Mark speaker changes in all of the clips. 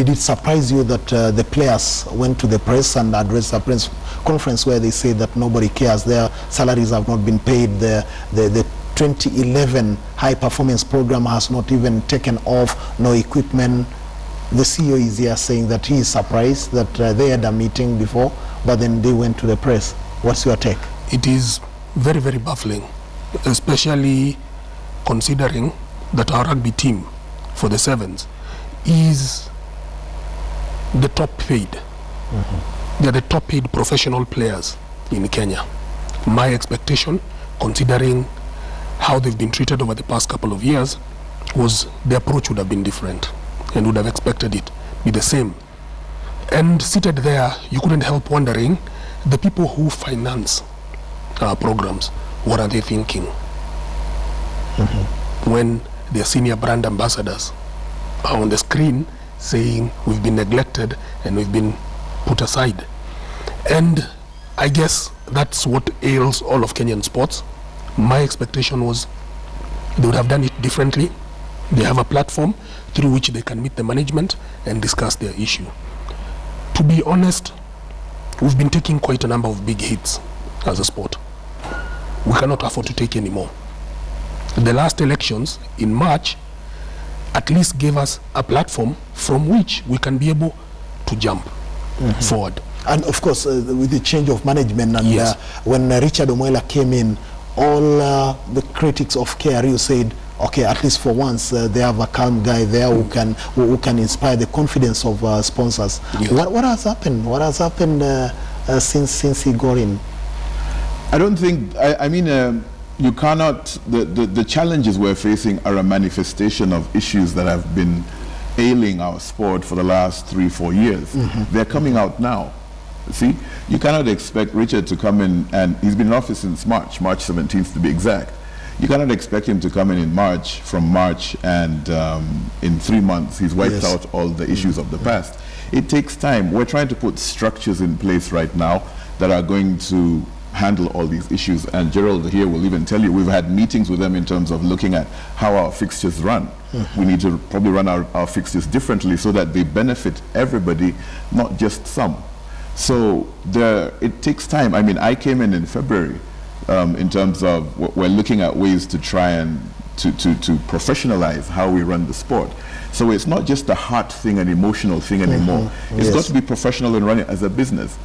Speaker 1: did it surprise you that the players went to the press and addressed a press conference where they say that nobody cares, their salaries have not been paid, the 2011 high performance program has not even taken off, no equipment? The CEO is here saying that he is surprised that they had a meeting before, but then they went to the press. What's your take?
Speaker 2: It is very, very baffling, especially considering that our rugby team for the Sevens is the top paid. They are the top paid professional players in Kenya. My expectation, considering how they've been treated over the past couple of years, was the approach would have been different and would have expected it be the same. And seated there, you couldn't help wondering, the people who finance our programs, what are they thinking? When their senior brand ambassadors are on the screen saying we've been neglected and we've been put aside. And I guess that's what ails all of Kenyan sports. My expectation was they would have done it differently. They have a platform through which they can meet the management and discuss their issue. To be honest, we've been taking quite a number of big hits as a sport. We cannot afford to take any more. The last elections in March at least gave us a platform from which we can be able to jump forward.
Speaker 1: And of course, with the change of management, and
Speaker 2: yes.
Speaker 1: When Richard Omoela came in, all the critics of KRU said, okay, at least for once, they have a calm guy there who can inspire the confidence of sponsors. Yes. What has happened? What has happened since he got in?
Speaker 3: I don't think, I mean, you cannot, the challenges we're facing are a manifestation of issues that have been ailing our sport for the last 3-4 years. They're coming out now. See, you cannot expect Richard to come in, and he's been in office since March 17th to be exact. You cannot expect him to come in March, from March, and in 3 months he's wiped out all the issues of the past. It takes time. We're trying to put structures in place right now that are going to handle all these issues, and Gerald here will even tell you we've had meetings with them in terms of looking at how our fixtures run. We need to probably run our fixtures differently so that they benefit everybody, not just some. So it takes time. I mean, I came in February in terms of we're looking at ways to try and to professionalize how we run the sport. So it's not just a heart thing, an emotional thing anymore. It's got to be professional and run it as a business.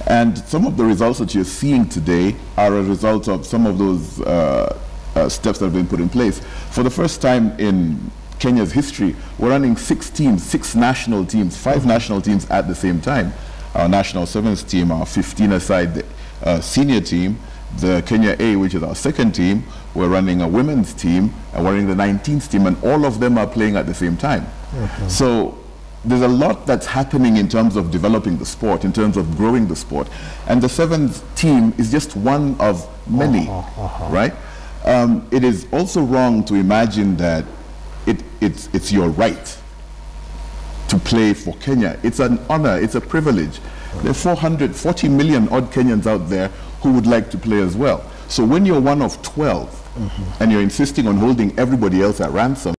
Speaker 3: And some of the results that you're seeing today are a result of some of those steps that have been put in place. For the first time in Kenya's history, we're running 6 teams, 6 national teams, 5 national teams at the same time. Our national sevens team, our 15-a-side senior team, the Kenya A, which is our second team, we're running a women's team, and we're running the 19th team, and all of them are playing at the same time. So there's a lot that's happening in terms of developing the sport, in terms of growing the sport. And the sevens team is just one of many, right? It is also wrong to imagine that it's your right to play for Kenya. It's an honor, it's a privilege. There are 440 million odd Kenyans out there who would like to play as well. So when you're one of 12 and you're insisting on holding everybody else at ransom,